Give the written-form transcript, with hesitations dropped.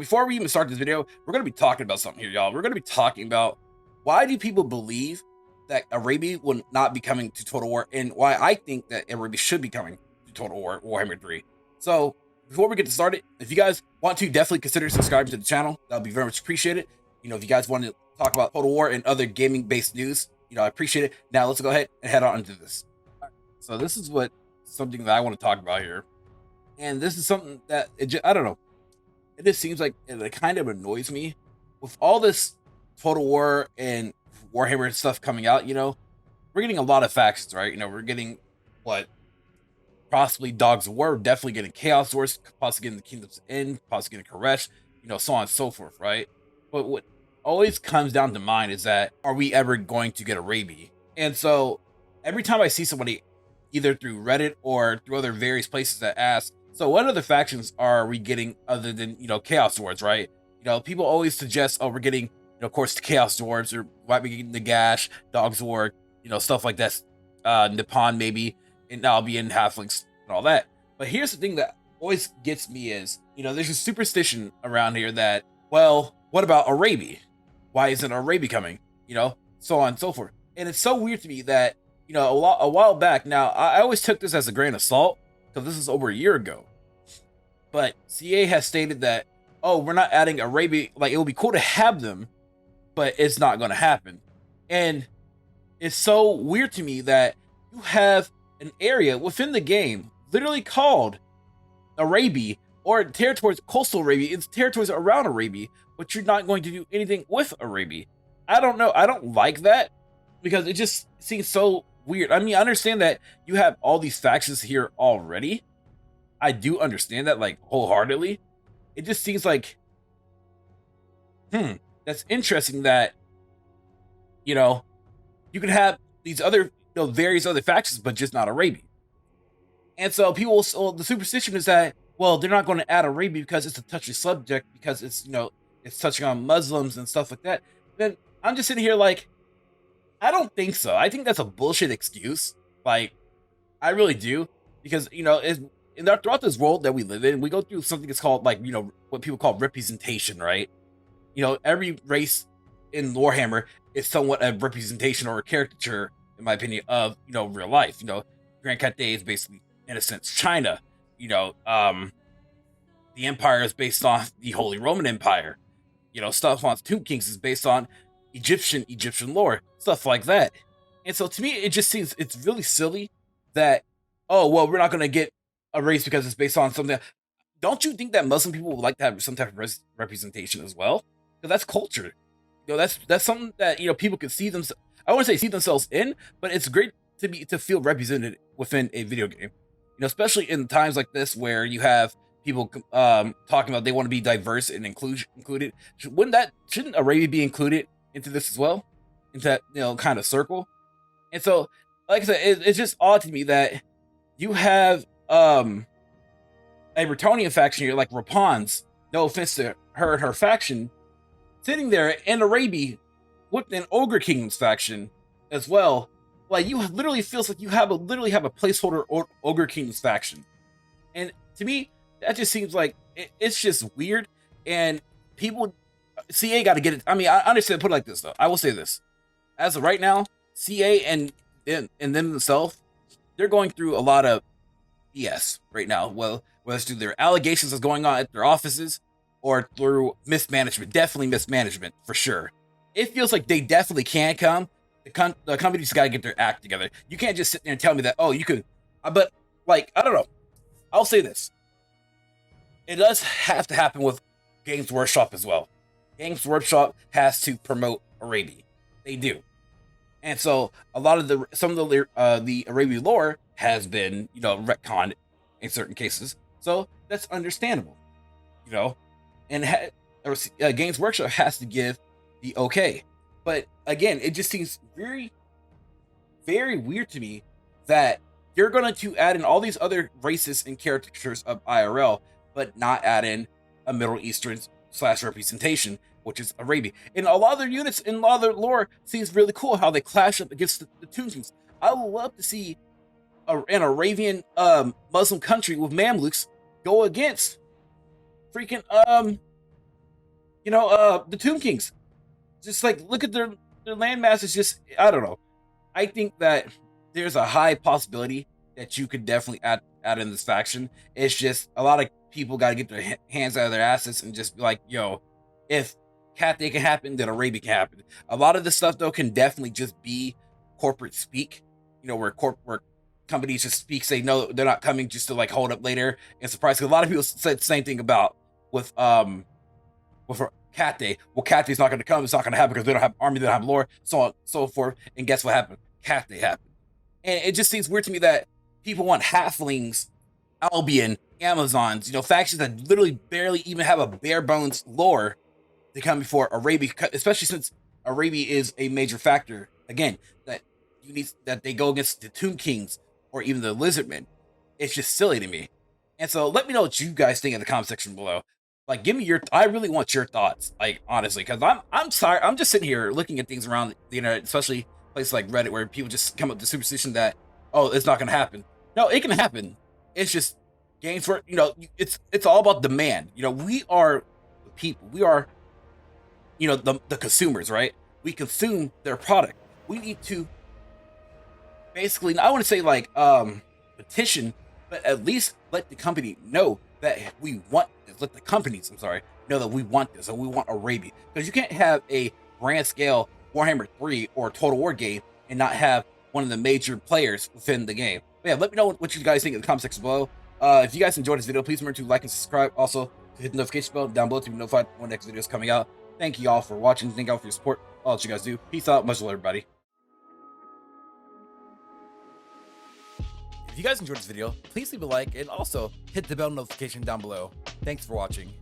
Before we even start this video, we're going to be talking about something here, y'all. We're going to be talking about why do people believe that Araby will not be coming to Total War, and why I think that Araby should be coming to Total War Warhammer 3. So, before we get started, if you guys want to, definitely consider subscribing to the channel. That would be very much appreciated. You know, if you guys want to talk about Total War and other gaming-based news, you know, I appreciate it. Now, let's go ahead and head on into this. So, this is something that I want to talk about here. And this is something that, I don't know. It just seems like it kind of annoys me with all this Total War and Warhammer stuff coming out. You know, we're getting a lot of factions, right? You know, we're getting possibly Dogs of War, definitely getting Chaos Wars, possibly getting the Kingdom's End, possibly getting Koresh, you know, so on and so forth, right? But what always comes down to mind is that, are we ever going to get Araby? And so every time I see somebody, either through Reddit or through other various places, that ask, so what other factions are we getting other than, you know, Chaos Dwarves, right? You know, people always suggest, oh, we're getting, you know, of course, the Chaos Dwarves, or might be getting the Gash, Dogs War, you know, stuff like that, Nippon maybe, and Albion, Halflings, and all that. But here's the thing that always gets me is, you know, there's a superstition around here that, well, what about Araby? Why isn't Araby coming? You know, so on and so forth. And it's so weird to me that, you know, a while back, now, I always took this as a grain of salt, because this is over a year ago. But CA has stated that, oh, we're not adding Araby. Like, it would be cool to have them, but it's not going to happen. And it's so weird to me that you have an area within the game literally called Araby, or territories, coastal Araby. It's territories around Araby, but you're not going to do anything with Araby. I don't know. I don't like that, because it just seems so weird. I mean, I understand that you have all these factions here already. I do understand that, like, wholeheartedly. It just seems like, that's interesting that, you know, you could have these other, you know, various other factions, but just not Araby. And so people, so the superstition is that, well, they're not going to add Araby because it's a touchy subject, because it's, you know, it's touching on Muslims and stuff like that. Then I'm just sitting here like, I don't think so. I think that's a bullshit excuse. Like, I really do, because, you know, throughout this world that we live in, we go through something that's called, like, you know, what people call representation, right? You know, every race in Warhammer is somewhat a representation or a caricature, in my opinion, of, you know, real life. You know, Grand Cate is basically, in a sense, China. You know, the Empire is based on the Holy Roman Empire. You know, stuff on Tomb Kings is based on Egyptian lore, stuff like that. And so to me, it just seems, it's really silly that, oh, well, we're not going to get a race because it's based on something. Don't you think that Muslim people would like to have some type of representation as well? Because that's culture. You know, that's something that, you know, people can see themselves. I want to say see themselves in, but it's great to feel represented within a video game. You know, especially in times like this where you have people talking about they want to be diverse and included. Shouldn't Araby be included into this as well, into that, you know, kind of circle? And so, like I said, it's just odd to me that you have a Bretonnian faction here, like Rapun's, no offense to her and her faction, sitting there in Araby with an Ogre Kingdom's faction as well. Like, you literally feels like you literally have a placeholder Ogre Kingdom's faction. And to me, that just seems like it's just weird. And people, CA got to get it. I mean, I understand, put it like this, though. I will say this. As of right now, CA and them themselves, they're going through a lot of BS right now. Well, whether it's through their allegations that's going on at their offices or through mismanagement, definitely mismanagement for sure. It feels like they definitely can come. The company just got to get their act together. You can't just sit there and tell me that, oh, you could, but, like, I don't know. I'll say this. It does have to happen with Games Workshop as well. Games Workshop has to promote Araby. They do. And so a lot of some of the Araby lore has been, you know, retconned in certain cases. So that's understandable, you know. And Games Workshop has to give the okay. But again, it just seems very, very weird to me that you're going to add in all these other races and caricatures of IRL, but not add in a Middle Eastern / representation, which is Araby. And a lot of their units in a lot of their lore seems really cool how they clash up against the Tomb Kings. I would love to see an Arabian Muslim country with Mamluks go against freaking The Tomb Kings. Just like look at their landmass is just I don't know. I think that there's a high possibility that you could definitely add in this faction. It's just a lot of people got to get their hands out of their asses and just be like, yo, if Cathay can happen, then Araby can happen. A lot of this stuff though can definitely just be corporate speak. Where companies just speak, say no, they're not coming, just to like hold up later and surprise. Because a lot of people said the same thing about with Cathay. Well, Cathay's not going to come. It's not going to happen because they don't have army, they don't have lore, so on, so forth. And guess what happened? Cathay happened. And it just seems weird to me that people want halflings, Albion, Amazons, factions that literally barely even have a bare bones lore to come before Araby, especially since Araby is a major factor. Again, that they go against the Tomb Kings or even the Lizardmen. It's just silly to me. And so let me know what you guys think in the comment section below. Like, give me I really want your thoughts, like, honestly, because I'm sorry, I'm just sitting here looking at things around the internet, especially places like Reddit, where people just come up with the superstition that, oh, it's not going to happen. No, it can happen. It's just games where, it's all about demand. We are the people. We are, the consumers, right? We consume their product. We need to basically, I want to say like petition, but at least let the company know that we want this. Let the companies, know that we want this and we want Araby. Because you can't have a grand scale Warhammer 3 or Total War game and not have one of the major players within the game. But yeah, let me know what you guys think in the comment section below. If you guys enjoyed this video, please remember to like and subscribe. Also, hit the notification bell down below to be notified when the next video is coming out. Thank you all for watching. Thank you all for your support. All that you guys do. Peace out. Much love, everybody. If you guys enjoyed this video, please leave a like and also hit the bell notification down below. Thanks for watching.